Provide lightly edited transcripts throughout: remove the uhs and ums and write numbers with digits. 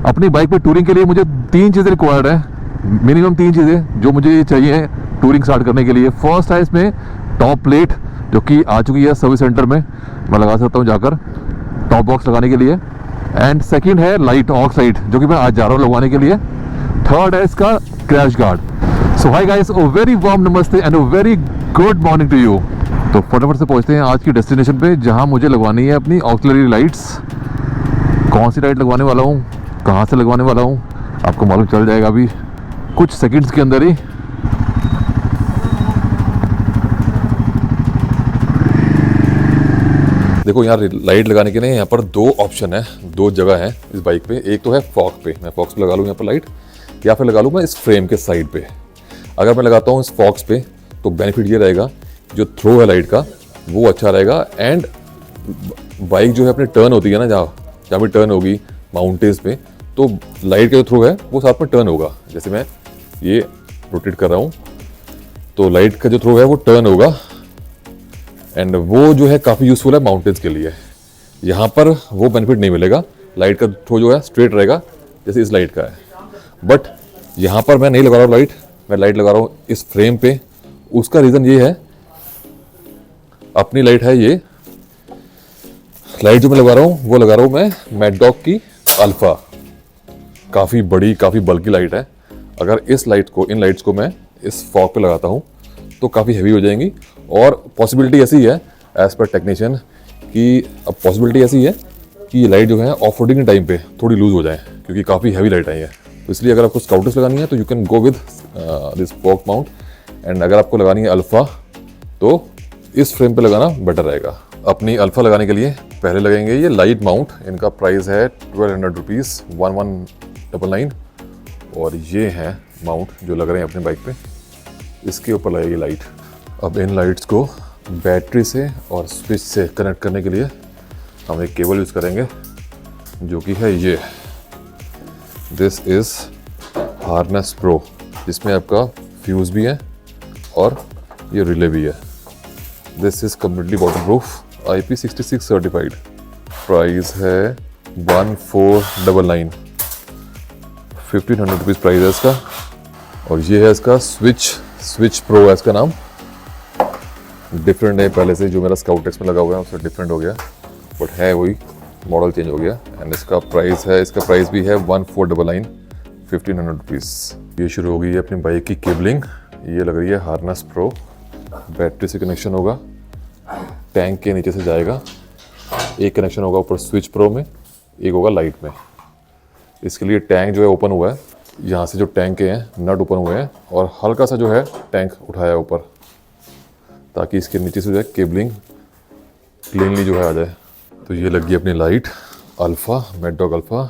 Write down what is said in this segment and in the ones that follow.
अपनी बाइक पे टूरिंग के लिए मुझे 3 चीज़ें रिक्वायर्ड है, मिनिमम 3 चीज़ें जो मुझे चाहिए टूरिंग स्टार्ट करने के लिए। फर्स्ट है इसमें टॉप प्लेट, जो कि आ चुकी है सर्विस सेंटर में, मैं लगा सकता हूँ जाकर टॉप बॉक्स लगाने के लिए। एंड सेकंड है लाइट ऑक्साइड, जो कि मैं आज जा रहा हूँ लगवाने के लिए। थर्ड है इसका crash guard. So hi guys, a very warm नमस्ते and a very good morning to you. तो फटाफट से पहुंचते हैं आज की डेस्टिनेशन पे, जहां मुझे लगवानी है अपनी ऑक्सिलरी लाइट्स। कौन सी लाइट लगवाने वाला हूं, कहां से लगवाने वाला हूं, आपको मालूम चल जाएगा अभी कुछ सेकंड्स के अंदर ही। देखो यहाँ लाइट लगाने के लिए यहाँ पर 2 ऑप्शन है, 2 जगह है इस बाइक पे। एक तो है फॉग पे, मैं फॉक्स पे लगा लूँ यहाँ पर लाइट, या फिर लगा लूँ मैं इस फ्रेम के साइड पे। अगर मैं लगाता हूँ इस फॉक्स पे तो बेनिफिट ये रहेगा, जो थ्रो है लाइट का वो अच्छा रहेगा। एंड बाइक जो है अपनी टर्न होती है ना, जहाँ भी टर्न होगी माउंटेन्स पे, तो लाइट का जो थ्रो है वो साथ में टर्न होगा। जैसे मैं ये रोटेट कर रहा हूँ तो लाइट का जो थ्रो है वो टर्न होगा, एंड वो जो है काफ़ी यूज़फुल है माउंटेन्स के लिए। यहाँ पर वो बेनिफिट नहीं मिलेगा, लाइट का थ्रो जो है स्ट्रेट रहेगा जैसे इस लाइट का है। बट यहाँ पर मैं नहीं लगा रहा हूँ लाइट, मैं लाइट लगा रहा हूँ इस फ्रेम पे। उसका रीज़न ये है, अपनी लाइट है ये लाइट जो मैं लगा रहा हूँ वो लगा रहा हूँ मैं मैड डॉग की अल्फा। काफ़ी बड़ी, काफ़ी बल्कि लाइट है। अगर इस लाइट को, इन लाइट्स को मैं इस फॉग पे लगाता हूँ तो काफ़ी हैवी हो जाएंगी। और पॉसिबिलिटी ऐसी है एज पर टेक्नीशियन कि अब पॉसिबिलिटी ऐसी है कि ये लाइट जो है ऑफ रोडिंग के टाइम पे थोड़ी लूज हो जाए, क्योंकि काफ़ी हैवी लाइट आई है। तो इसलिए अगर आपको स्काउटर्स लगानी है तो you can go with this fog mount. And अगर आपको लगानी है अल्फ़ा तो इस फ्रेम पे लगाना बेटर रहेगा। अपनी अल्फ़ा लगाने के लिए पहले लगेंगे ये लाइट माउंट। इनका प्राइस है 1200 रुपीज़, 1199। और ये है माउंट जो लग रहे हैं अपनी बाइक पे, इसके ऊपर लगेगी लाइट। अब इन लाइट्स को बैटरी से और स्विच से कनेक्ट करने के लिए हम एक केबल यूज़ करेंगे, जो कि है ये, दिस इज़ हार्नेस प्रो, जिसमें आपका फ्यूज़ भी है और ये रिले भी है। This is completely waterproof, IP66 certified. Price है 1499, 1500 रुपीज़ प्राइस है इसका। और ये है इसका स्विच प्रो है इसका नाम। डिफरेंट है पहले से, जो मेरा स्काउट एक्स में लगा हुआ है उससे डिफरेंट हो गया, बट है वही, मॉडल चेंज हो गया। एंड इसका प्राइस भी है 1499, 1500 रुपीज़। ये शुरू हो गई है अपनी बाइक की केबलिंग। ये लग रही है हार्नेस प्रो, बैटरी से कनेक्शन होगा, टैंक के नीचे से जाएगा। एक कनेक्शन होगा ऊपर स्विच प्रो में, एक होगा लाइट में। इसके लिए टैंक जो है ओपन हुआ है, यहाँ से जो टैंक के हैं नट ओपन हुए हैं, और हल्का सा जो है टैंक उठाया ऊपर, ताकि इसके नीचे से जो है केबलिंग क्लीनली जो है आ जाए। तो ये लगी अपनी light alpha, mad dog alpha.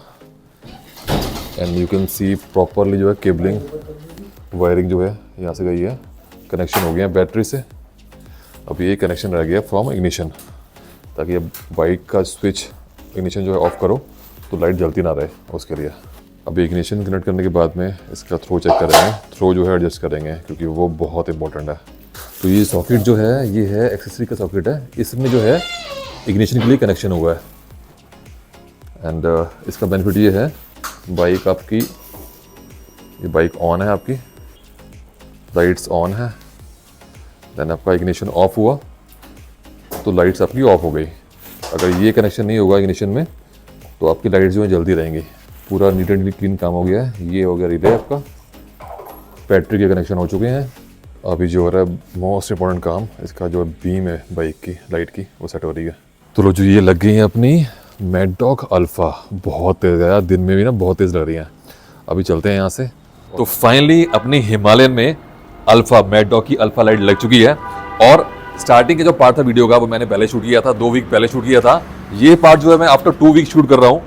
And you can see properly जो है केबलिंग, वायरिंग जो है यहाँ से गई है, कनेक्शन हो गया है बैटरी से। अब ये कनेक्शन रह गया फ्रॉम इग्निशन, ताकि अब बाइक का स्विच इग्निशन जो है ऑफ करो तो लाइट जलती ना रहे, उसके लिए। अब इग्निशन कनेक्ट करने के बाद में इसका थ्रो चेक करेंगे, थ्रो जो है एडजस्ट करेंगे, क्योंकि वो बहुत इंपॉर्टेंट है। तो ये सॉकेट जो है ये है एक्सेसरी का सॉकेट है, इसमें जो है इग्निशन के लिए कनेक्शन हुआ है। एंड इसका बेनिफिट ये है, बाइक आपकी, ये बाइक ऑन है आपकी, लाइट्स ऑन है, देन आपका इग्निशन ऑफ हुआ तो लाइट्स आपकी ऑफ हो गई। अगर ये कनेक्शन नहीं होगा इग्निशन में तो आपकी लाइट्स जो है जल्दी रहेंगी। पूरा नीट एंड क्लीन काम हो गया है। ये हो गया रिले आपका, बैटरी के कनेक्शन हो चुके हैं। अभी जो हो रहा है मोस्ट इंपॉर्टेंट काम, इसका जो बीम है बाइक की लाइट की, वो सेट हो रही है। तो लो, जो ये लग गई है अपनी मैड डॉग अल्फ़ा, बहुत तेज़ है, दिन में भी ना बहुत तेज़ लग रही है। अभी चलते हैं यहाँ से। तो फाइनली अपनी हिमालयन में अल्फ़ा, मैड डॉग की अल्फ़ा लाइट लग चुकी है। और स्टार्टिंग के जो पार्ट था वीडियो का वो मैंने पहले शूट किया था, 2 वीक पहले शूट किया था। ये पार्ट जो है मैं आफ्टर 2 वीक शूट कर रहा हूँ।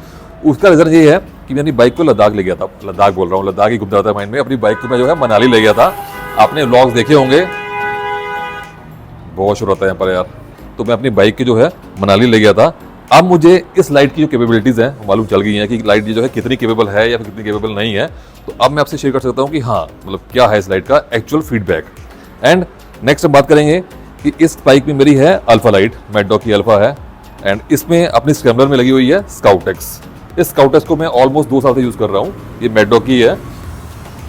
उसका रीज़न ये है कि मैं अपनी बाइक को लद्दाख ले गया था, लद्दाख बोल रहा हूँ, लद्दाख ही घूमता था माइंड में। अपनी बाइक को मैं जो है मनाली ले गया था। आपने व्लॉग्स देखे होंगे, बहुत शोर होता है यहाँ पर यार। तो मैं अपनी बाइक की जो है मनाली ले गया था। अब मुझे इस लाइट की जो कैपेबिलिटीज़ हैं मालूम चल गई हैं कि लाइट जो है कितनी केपेबल है या फिर कितनी केपेबल नहीं है। तो अब मैं आपसे शेयर कर सकता हूँ कि हाँ, मतलब क्या है इस लाइट का एक्चुअल फीडबैक। एंड नेक्स्ट हम बात करेंगे कि इस बाइक में मेरी है अल्फ़ा लाइट, मैड डॉग की अल्फ़ा है। एंड इसमें अपनी स्क्रैम्बलर में लगी हुई है स्काउट एक्स। इस स्काउटेक्स को मैं ऑलमोस्ट 2 साल से यूज़ कर रहा हूँ। ये मैकडॉग की है।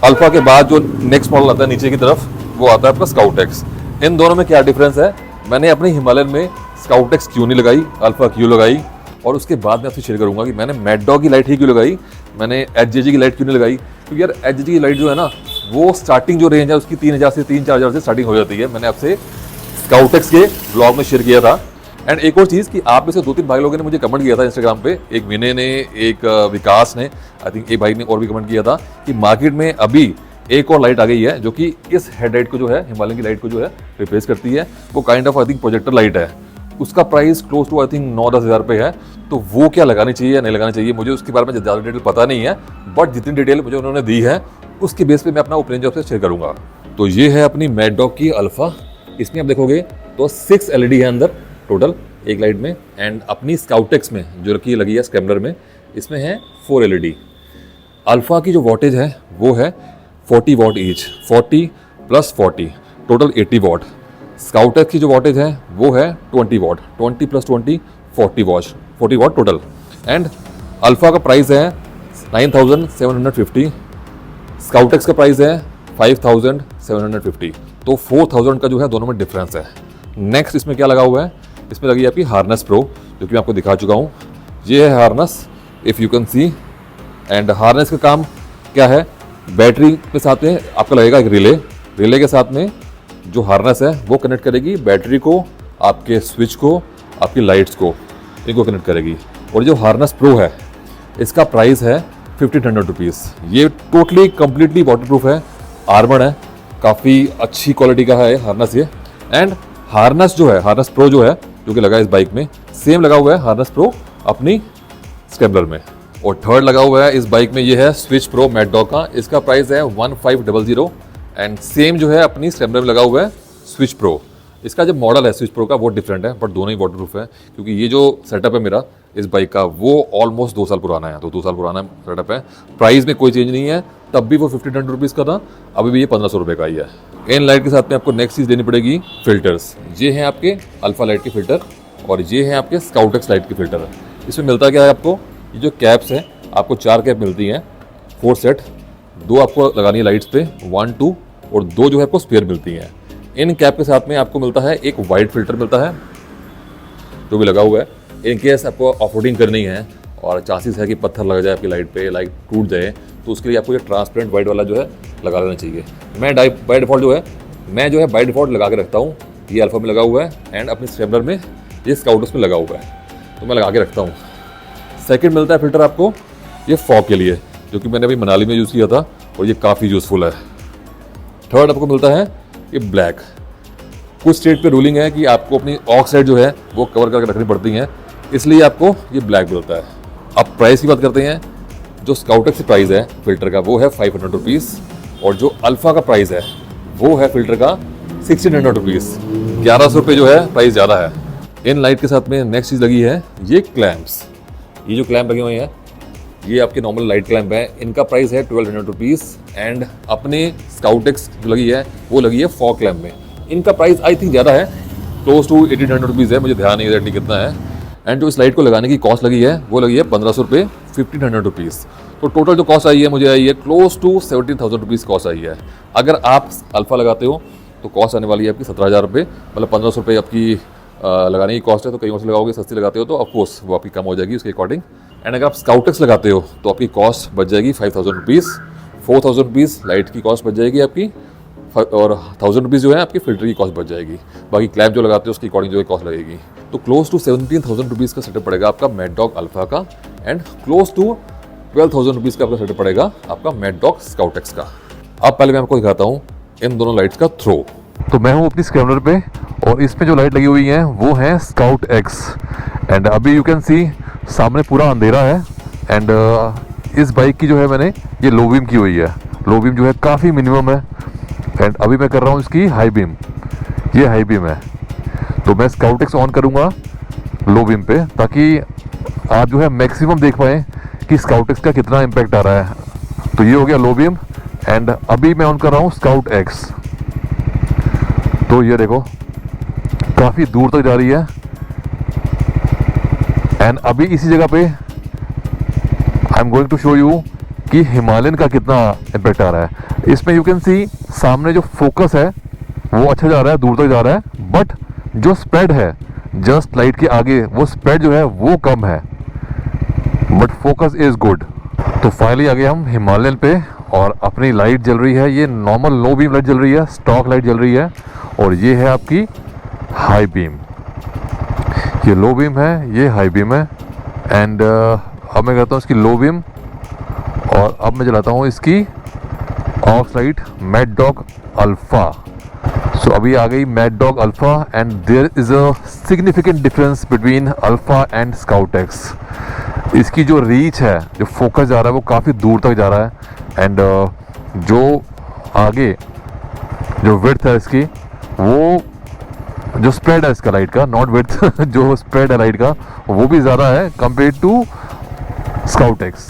अल्फा के बाद जो नेक्स्ट मॉडल आता है नीचे की तरफ, वो आता है आपका स्काउटेक्स। इन दोनों में क्या डिफरेंस है, मैंने अपने हिमालयन में स्काउटेक्स क्यों नहीं लगाई, अल्फा क्यों लगाई, और उसके बाद मैं आपसे शेयर करूंगा कि मैंने मैकडॉग की लाइट ही क्यों लगाई, मैंने एचजेजी की लाइट क्यों नहीं लगाई। क्योंकि यार एचजेजी की लाइट जो है ना, वो स्टार्टिंग जो रेंज है उसकी 3000 से 3-4 से स्टार्टिंग हो जाती है। मैंने आपसे स्काउटेक्स के ब्लॉग में शेयर किया था। एंड एक और चीज़ कि आप में से 2-3 भाई लोगों ने मुझे कमेंट किया था इंस्टाग्राम पे, एक विनय ने, एक विकास ने, आई थिंक एक भाई ने और भी कमेंट किया था कि मार्केट में अभी एक और लाइट आ गई है जो कि इस हेडलाइट को जो है, हिमालयन की लाइट को जो है रिप्लेस करती है। वो kind of I think projector light है। उसका price close to I think 9-10 हज़ार रुपये है। तो वो क्या लगानी चाहिए या नहीं लगानी चाहिए, मुझे उसके बारे में ज़्यादा डिटेल पता नहीं है, बट जितनी डिटेल मुझे उन्होंने दी है उसके बेस पे मैं अपना ओपिनियन आपसे शेयर करूंगा। तो ये है अपनी मैकडॉग की अल्फा। इसमें आप देखोगे तो 6 LED है अंदर टोटल एक लाइट में, एंड अपनी स्काउटेक्स में जो की लगी है स्क्रैम्बलर में, इसमें है 4 LED। अल्फा की जो वॉटेज है वो है 40 वॉट ईच, 40 + 40 टोटल 80 वॉट। स्काउटेक्स की जो वॉटेज है वो है 20 what, 20 + 20 40 what total. And alpha का प्राइस है 9750, स्काउटेक्स का प्राइस है 5750। तो 4000 का जो है दोनों में डिफरेंस है। नेक्स्ट इसमें क्या लगा हुआ है, इसमें लगी है आपकी हार्नेस प्रो, जो कि मैं आपको दिखा चुका हूँ। ये है harness, if you can see. And harness का काम क्या है, बैटरी के साथ में आपका लगेगा एक रिले के साथ में जो हार्नेस है वो कनेक्ट करेगी बैटरी को, आपके स्विच को, आपकी लाइट्स को, इनको कनेक्ट करेगी। और जो हार्नेस प्रो है इसका प्राइस है 1500 रुपीज़। ये टोटली कम्प्लीटली वाटरप्रूफ है, आर्मर्ड है, काफ़ी अच्छी क्वालिटी का है हार्नेस ये। एंड हार्नेस जो है, हार्नेस प्रो जो है, जो कि लगा है इस बाइक में, सेम लगा हुआ है हार्नेस प्रो अपनी स्क्रैम्बलर में। और थर्ड लगा हुआ है इस बाइक में, ये है स्विच प्रो मैकडॉग का। इसका प्राइस है 1500। एंड सेम जो है अपनी स्क्रैम्बलर में लगा हुआ है स्विच प्रो। इसका जो मॉडल है स्विच प्रो का वो डिफरेंट है, बट दोनों ही वाटरप्रूफ है। क्योंकि ये जो सेटअप है मेरा इस बाइक का वो ऑलमोस्ट 2 साल पुराना है, तो 2 साल पुराना सेटअप है। प्राइस में कोई चेंज नहीं है, तब भी वो 1500 रुपीज़ का था, अभी भी ये 1500 रुपये का ही है। इन लाइट के साथ में आपको नेक्स्ट चीज़ देनी पड़ेगी फिल्टर्स। ये हैं आपके अल्फा लाइट के फिल्टर और ये हैं आपके स्काउटेक्स लाइट के फिल्टर। इसमें मिलता क्या है आपको, ये जो कैप्स हैं आपको 4 कैप मिलती हैं, 4 सेट, 2 आपको लगानी है लाइट्स पे, 1, 2, और 2 जो है आपको स्पेयर मिलती हैं। इन कैप के साथ में आपको मिलता है एक वाइट फिल्टर मिलता है जो भी लगा हुआ है। इन केस आपको ऑफरोडिंग करनी है और चांसेस है कि पत्थर लग जाए आपकी लाइट पे, लाइट टूट जाए, तो उसके लिए आपको ये ट्रांसपेरेंट वाइट वाला जो है लगा लेना चाहिए। मैं बाय डिफ़ॉल्ट जो है बाय डिफ़ॉल्ट लगा के रखता हूँ। ये अल्फा में लगा हुआ है एंड अपने स्क्रैम्बलर में ये स्काउटर्स में लगा हुआ है, तो मैं लगा के रखता हूँ। सेकंड मिलता है फिल्टर आपको ये फॉग के लिए, जो कि मैंने अभी मनाली में यूज़ किया था और ये काफ़ी यूज़फुल है। थर्ड आपको मिलता है ये ब्लैक। कुछ स्टेट पे रूलिंग है कि आपको अपनी ऑक्साइड जो है वो कवर करके रखनी पड़ती हैं, इसलिए आपको ये ब्लैक मिलता है। अब प्राइस की बात करते हैं। जो स्काउटेक्स की प्राइस है फिल्टर का वो है 500 रुपीज़, और जो अल्फा का प्राइस है वो है फिल्टर का 1600 रुपीज़। 1100 रुपये जो है प्राइस ज़्यादा है। इन लाइट के साथ में नेक्स्ट चीज़ लगी है ये क्लैम्प्स। ये जो क्लैम्प लगे हुए हैं ये आपके नॉर्मल लाइट क्लैम्प है, इनका प्राइस है 1200 रुपीज़। एंड अपने स्काउटेक्स जो लगी है वो लगी है फॉग क्लैम्प में, इनका प्राइस आई थिंक ज़्यादा है, क्लोज टू 1800 रुपीज़ है, मुझे ध्यान नहीं एग्जैक्टली कितना है। एंड जो इस लाइट को लगाने की कॉस्ट लगी है वो लगी है 1500 रुपये, 1500 रुपीज़। तो टोटल जो कॉस्ट आई है मुझे आई है क्लोज टू 17,000 रुपीज़ कॉस्ट आई है। अगर आप अल्फा लगाते हो तो कॉस्ट आने वाली है आपकी 17,000 रुपये, मतलब 1500 रुपये आपकी लगाने की कॉस्ट है। तो कहीं और से लगाओगे, सस्ती लगाते हो तो ऑफकोर्स वो आपकी कम हो जाएगी उसके अकॉर्डिंग। एंड अगर आप स्काउटेक्स लगाते हो तो आपकी कॉस्ट बच जाएगी 5000 रुपीज़, 4000 रुपीज़ लाइट की कॉस्ट बच जाएगी आपकी, और 1000 रुपीज़ जो है आपकी फिल्टर की कॉस्ट बच जाएगी। बाकी क्लैप जो लगाते हो उसकी अकॉर्डिंग जो है कॉस्ट लगेगी। तो क्लोज टू 17,000 रुपीज़ का सेटअप पड़ेगा आपका मैकडॉग अल्फा का, एंड क्लोज टू 12,000 रुपीज़ का आपका सेटअप पड़ेगा आपका मैकडॉग स्काउटेक्स का। अब पहले मैं आपको दिखाता हूँ इन दोनों लाइट्स का थ्रो। तो मैं हूँ अपनी स्क्रैम्बलर पे और इसमें जो लाइट लगी हुई है वो है स्काउट एक्स। एंड अभी यू कैन सी सामने पूरा अंधेरा है। एंड इस बाइक की जो है मैंने ये लो बीम की हुई है, लो बीम जो है काफ़ी मिनिमम है। एंड अभी मैं कर रहा हूँ इसकी हाई बीम, ये हाई बीम है। तो मैं स्काउटेक्स ऑन करूँगा लो बीम पे, ताकि आप जो है मैक्सिमम देख पाएँ कि स्काउटेक्स का कितना इम्पैक्ट आ रहा है। तो ये हो गया लो बीम। एंड अभी मैं ऑन कर रहा हूँ स्काउट एक्स, तो ये देखो काफ़ी दूर तक जा रही है। एंड अभी इसी जगह पे I am going to show you कि हिमालयन का कितना इम्पैक्ट आ रहा है। इसमें यू कैन सी सामने जो फोकस है वो अच्छा जा रहा है, दूर तक जा रहा है, बट जो स्प्रेड है जस्ट लाइट के आगे वो स्प्रेड जो है वो कम है, बट फोकस इज गुड। तो फाइनली आ गए हम हिमालयन पे और अपनी लाइट जल रही है, ये नॉर्मल लो बीम लाइट जल रही है, स्टॉक लाइट जल रही है, और ये है आपकी हाई बीम। ये लो बीम है, ये हाई बीम है। एंड अब मैं करता हूँ इसकी लो बीम और अब मैं जलाता हूँ इसकी aux light Mad Dog Alpha. So अभी आ गई Mad Dog Alpha and there is a significant difference between Alpha and Scout X. इसकी जो रीच है, जो फोकस जा रहा है वो काफ़ी दूर तक जा रहा है, एंड जो आगे जो विड्थ है इसकी, वो जो स्प्रेड है इसका लाइट का, नॉट विड्थ जो स्प्रेड है लाइट का वो भी ज़्यादा है कंपेयर टू स्काउट एक्स।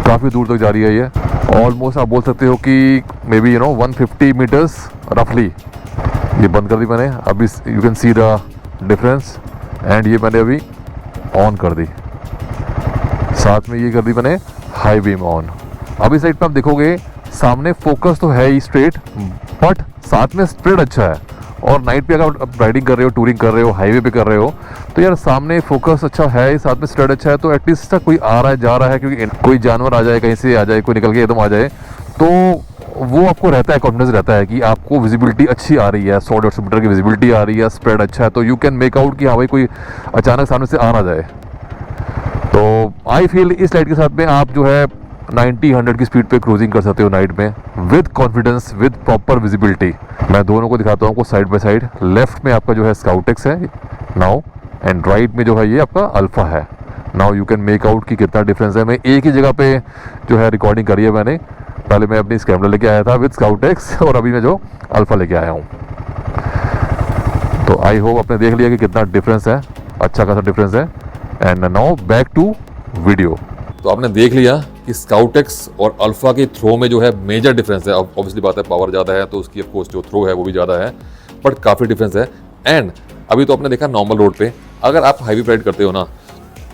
काफ़ी दूर तक जा रही है ये, ऑलमोस्ट आप बोल सकते हो कि मे बी 150 मीटर्स रफली। ये बंद कर दी मैंने, अभी you can see the difference. And ये मैंने अभी ऑन कर दी, साथ में ये कर दी मैंने हाई बीम ऑन। अभी साइड पे आप देखोगे सामने फोकस तो है ही स्ट्रेट, बट साथ में स्प्रेड अच्छा है। और नाइट पे अगर आप राइडिंग कर रहे हो, टूरिंग कर रहे हो, हाईवे पे कर रहे हो, तो यार सामने फोकस अच्छा है, साथ में स्प्रेड अच्छा है, तो एटलीस्ट कोई आ रहा है जा रहा है, क्योंकि कोई जानवर आ जाए, कहीं से आ जाए, कोई निकल के एकदम आ जाए, तो वो आपको रहता है, कॉन्फिडेंस रहता है कि आपको विजिबिलिटी अच्छी आ रही है, 100-150 मीटर की विजिबिलिटी आ रही है, स्प्रेड अच्छा है, तो यू कैन मेक आउट कि हाँ भाई कोई अचानक सामने से आ ना जाए। तो आई फील इस लाइट के साथ में आप जो है 90-100 की स्पीड पे क्रूजिंग कर सकते हो नाइट में with confidence, with proper visibility. मैं दोनों को दिखाता हूँ आपको साइड बाय साइड। लेफ्ट में आपका जो है स्काउट एक्स है नाउ, एंड राइट में जो है ये आपका अल्फा है। Now you can make out कि कितना डिफरेंस है। मैं एक ही जगह पे जो है रिकॉर्डिंग करी है मैंने, पहले मैं अपनी कैमरा लेके आया था विद स्काउट एक्स, और अभी मैं जो अल्फा लेके आया हूँ। तो आई होप आपने देख लिया कि कितना डिफरेंस है, अच्छा खासा डिफरेंस है। And now back to video. तो आपने देख लिया कि स्काउट एक्स और अल्फा के थ्रो में जो है मेजर डिफरेंस है। अब ऑब्वियसली बात है, पावर ज़्यादा है तो उसकी ऑफकोर्स जो थ्रो है वो भी ज़्यादा है, बट काफ़ी डिफरेंस है। एंड अभी तो आपने देखा नॉर्मल रोड पे, अगर आप हाईवे पे राइड करते हो ना,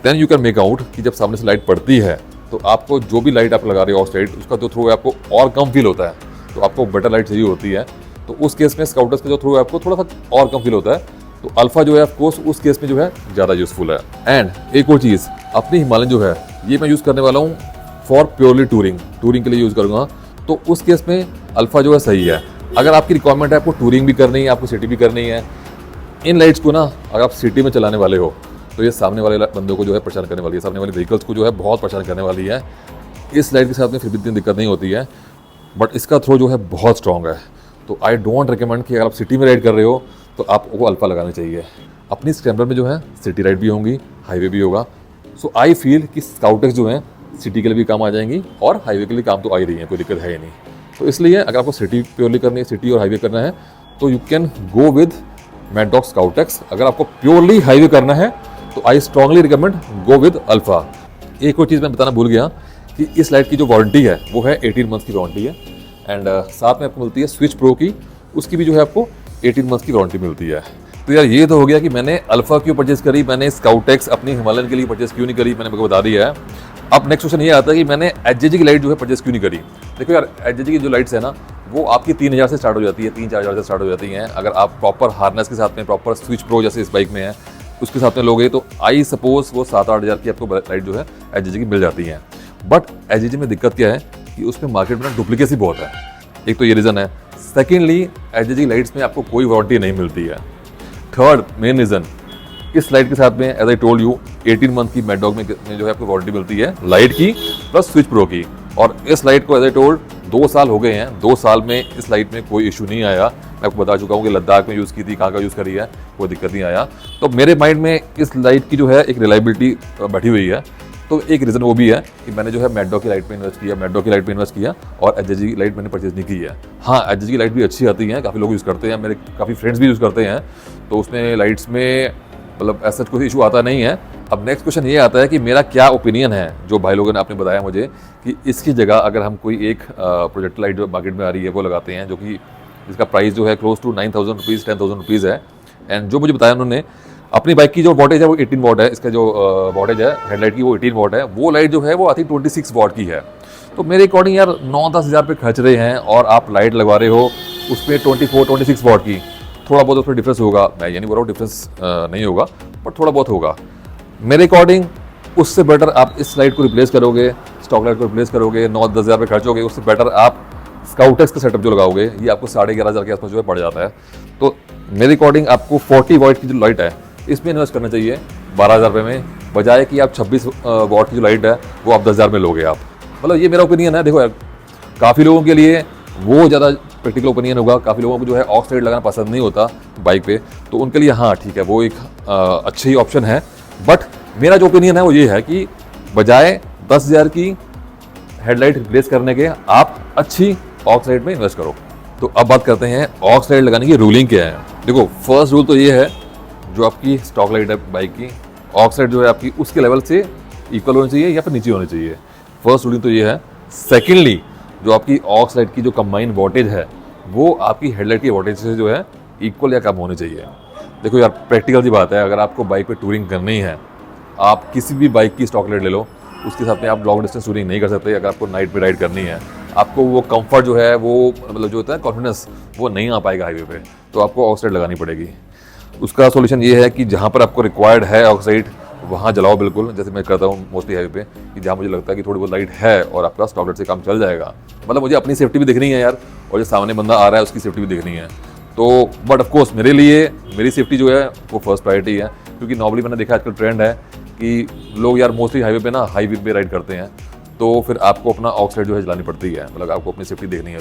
then you can make out कि जब सामने से लाइट पड़ती है तो आपको जो भी लाइट आप लगा रहे हो ऑफ साइड, उसका जो थ्रो है आपको और कम फील होता है, तो आपको बेटर लाइट चाहिए होती है। तो उस केस में स्काउट एक्स का जो थ्रो है आपको थोड़ा सा और कम फील होता है, तो अल्फा जो है ऑफकोर्स उस केस में जो है ज़्यादा यूजफुल है। एंड एक और चीज़, अपनी हिमालयन जो है ये मैं यूज़ करने वाला हूँ फॉर प्योरली टूरिंग के लिए यूज़ करूँगा, तो उस केस में अल्फा जो है सही है। अगर आपकी रिक्वायरमेंट है, आपको टूरिंग भी करनी है, आपको सिटी भी करनी है, इन लाइट्स को ना अगर आप सिटी में चलाने वाले हो तो ये सामने वाले बंदों को जो है परेशान करने वाली है, सामने वाले व्हीकल्स को जो है बहुत परेशान करने वाली है। इस लाइट के साथ में फिर भी इतनी दिक्कत नहीं होती है, बट इसका थ्रो जो है बहुत स्ट्रॉन्ग है। तो आई डोंट रिकमेंड कि अगर आप सिटी में राइड कर रहे हो तो आपको अल्फा लगानी चाहिए। अपनी स्क्रैम्बलर में जो है सिटी राइड भी होंगी, हाईवे भी होगा। सो आई फील कि स्काउट एक्स जो है सिटी के लिए भी काम आ जाएंगी और हाईवे के लिए काम तो आ ही रही है, कोई दिक्कत है ही नहीं। तो इसलिए अगर आपको सिटी प्योरली करनी है, सिटी और हाईवे करना है, तो you can go with mad dog scout x. अगर आपको प्योरली हाईवे करना है तो I strongly recommend go with alpha. एक और चीज़ मैं बताना भूल गया कि इस लाइट की जो वारंटी है वो है 18 मंथ की वारंटी है। एंड साथ में आपको मिलती है स्विच प्रो की, उसकी भी जो है आपको 18 मंथ की वारंटी मिलती है। तो यार ये तो हो गया कि मैंने अल्फा क्यों परचेज करी, मैंने स्काउट एक्स अपनी हिमालयन के लिए परचेज क्यों नहीं करी, मैंने आपको बता दिया है। अब नेक्स्ट क्वेश्चन ये आता है कि मैंने एचजेजी की लाइट जो है परचेज क्यों नहीं करी। देखो यार, एचजेजी की जो लाइट्स है ना, वो आपकी 3000 से स्टार्ट हो जाती है, 3-4 हज़ार से स्टार्ट हो जाती हैं। अगर आप प्रॉपर हार्नेस के साथ में, प्रॉपर स्विच प्रो जैसे इस बाइक में है उसके साथ में लोगे, तो आई सपोज वो 7-8 हज़ार की आपको लाइट जो है एचजेजी की मिल जाती हैं। बट एचजेजी में दिक्कत क्या है कि उसमें मार्केट में डुप्लीकेसी बहुत है। एक तो ये रीज़न है। सेकेंडली, एचजेजी लाइट्स में आपको कोई वारंटी नहीं मिलती है। थर्ड मेन रीज़न, इस लाइट के साथ में as I told you 18 month की मैड डॉग में जो है आपको वारंटी मिलती है लाइट की प्लस स्विच प्रो की। और इस लाइट को एज आई टोल्ड 2 साल हो गए हैं, 2 साल में इस लाइट में कोई इशू नहीं आया। मैं आपको बता चुका हूँ कि लद्दाख में यूज़ की थी, कहाँ का यूज़ करी है, कोई दिक्कत नहीं आया। तो मेरे माइंड में इस लाइट की जो है एक रिलायबिलिटी बैठी हुई है। तो एक रीज़न वो भी है कि मैंने जो है मैड डॉग की लाइट में इन्वेस्ट किया, मैड डॉग की लाइट में इन्वेस्ट किया, और एचजेजी की लाइट मैंने परचेज नहीं की है। हाँ, एचजेजी की लाइट भी अच्छी आती है, काफ़ी लोग यूज़ करते हैं, मेरे काफ़ी फ्रेंड्स भी यूज़ करते हैं, तो उसमें लाइट्स में मतलब ऐसा कोई इशू आता नहीं है। अब नेक्स्ट क्वेश्चन ये आता है कि मेरा क्या ओपिनियन है, जो भाई लोगों ने आपने बताया मुझे कि इसकी जगह अगर हम कोई एक प्रोजेक्ट लाइट जो मार्केट में आ रही है वो लगाते हैं, जो कि इसका प्राइस जो है क्लोज टू 9,000 रुपीज़ 10,000 रुपीज़ है। एंड जो मुझे बताया उन्होंने, अपनी बाइक की जो वॉटेज है वो 18 वॉट है, इसका जो वॉटेज है हेडलाइट की वो 18 वॉट है, वो लाइट जो है वो आती 26 वॉट की है। तो मेरे अकॉर्डिंग यार 9-10 हज़ार रुपये खर्च रहे हैं और आप लाइट लगवा रहे हो उसमें 24-26 वॉट की, थोड़ा बहुत उसमें डिफरेंस होगा, मैं ये नहीं बोल रहा हूँ डिफरेंस नहीं होगा, बट थोड़ा बहुत होगा। मेरे अकॉर्डिंग उससे बेटर आप इस लाइट को रिप्लेस करोगे, स्टॉक लाइट को रिप्लेस करोगे, 9-10 हज़ार रुपये खर्च होगे, उससे बेटर आप स्काउटेक्स का सेटअप जो लगाओगे ये आपको 11,500 के आसपास जो है पड़ जाता है। तो मेरे अकॉर्डिंग आपको 40 वॉट की जो लाइट है इसमें इन्वेस्ट करना चाहिए 12,000 रुपये में, बजाय कि आप 26 वॉट की जो लाइट है वो आप 10,000 में लोगे आप। मतलब ये मेरा ओपिनियन है। देखो यार, काफ़ी लोगों के लिए वो ज़्यादा प्रैक्टिकल ओपिनियन होगा, काफ़ी लोगों को जो है ऑक्स लाइट लगाना पसंद नहीं होता बाइक पे, तो उनके लिए हाँ ठीक है वो एक अच्छी ऑप्शन है। बट मेरा जो ओपिनियन है वो ये है कि बजाय 10,000 की हेडलाइट रिप्लेस करने के आप अच्छी ऑक्स लाइट में इन्वेस्ट करो। तो अब बात करते हैं ऑक्स लाइट लगाने की रूलिंग क्या है। देखो फर्स्ट रूल तो ये है, जो आपकी स्टॉक लाइट है बाइक की, ऑक्स लाइट जो है आपकी उसके लेवल से इक्वल होनी चाहिए या फिर नीचे होनी चाहिए। फर्स्ट रूलिंग तो ये है। सेकेंडली, जो आपकी ऑक्स लाइट की जो कंबाइंड वोल्टेज है वो आपकी हेडलाइट की वोल्टेज से जो है इक्वल या कम होनी चाहिए। देखो यार, प्रैक्टिकल सी बात है, अगर आपको बाइक पे टूरिंग करनी है, आप किसी भी बाइक की स्टॉक लाइट ले लो, उसके साथ में आप लॉन्ग डिस्टेंस टूरिंग नहीं कर सकते। अगर आपको नाइट में राइड करनी है, आपको वो कंफर्ट जो है वो मतलब जो होता है कॉन्फिडेंस वो नहीं आ पाएगा हाईवे पे, तो आपको ऑक्स लाइट लगानी पड़ेगी। उसका सॉल्यूशन ये है कि जहाँ पर आपको रिक्वायर्ड है ऑक्स लाइट वहाँ जलाओ बिल्कुल, जैसे मैं करता हूँ मोस्टली हाईवे पे, कि जहाँ मुझे लगता है कि थोड़ी बहुत लाइट है और आपका स्टॉक लाइट से काम चल जाएगा। मतलब मुझे अपनी सेफ्टी भी देखनी है यार, और जो सामने बंदा आ रहा है उसकी सेफ्टी भी देखनी है। तो बट ऑफकोर्स मेरे लिए मेरी सेफ्टी जो है वो फर्स्ट प्रायोरिटी है, क्योंकि नॉर्मली मैंने देखा आजकल ट्रेंड है कि लोग यार मोस्टली हाईवे पे ना हाई बीम पे राइड करते हैं, तो फिर आपको अपना ऑक्स लाइट जो है जलानी पड़ती है, मतलब आपको अपनी सेफ्टी देखनी है।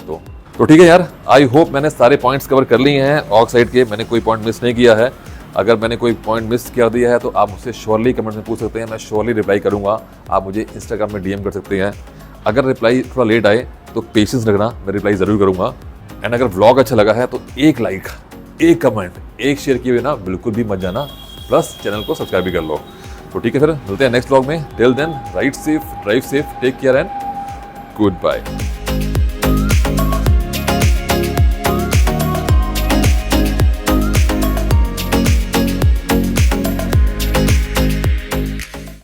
तो ठीक है यार, आई होप मैंने सारे पॉइंट्स कवर कर लिए हैं ऑक्स लाइट के, मैंने कोई पॉइंट मिस नहीं किया है। अगर मैंने कोई पॉइंट मिस कर दिया है तो आप मुझसे श्योरली कमेंट में पूछ सकते हैं, मैं श्योरली रिप्लाई करूँगा। आप मुझे इंस्टाग्राम में DM कर सकते हैं। अगर रिप्लाई थोड़ा लेट आए तो पेशेंस रखना, मैं रिप्लाई ज़रूर करूँगा। एंड अगर व्लॉग अच्छा लगा है तो एक लाइक, एक कमेंट, एक शेयर किए हुए ना बिल्कुल भी मत जाना, प्लस चैनल को सब्सक्राइब भी कर लो। तो ठीक है, फिर मिलते हैं नेक्स्ट व्लॉग में। Till then ride safe, drive safe, take care and good bye.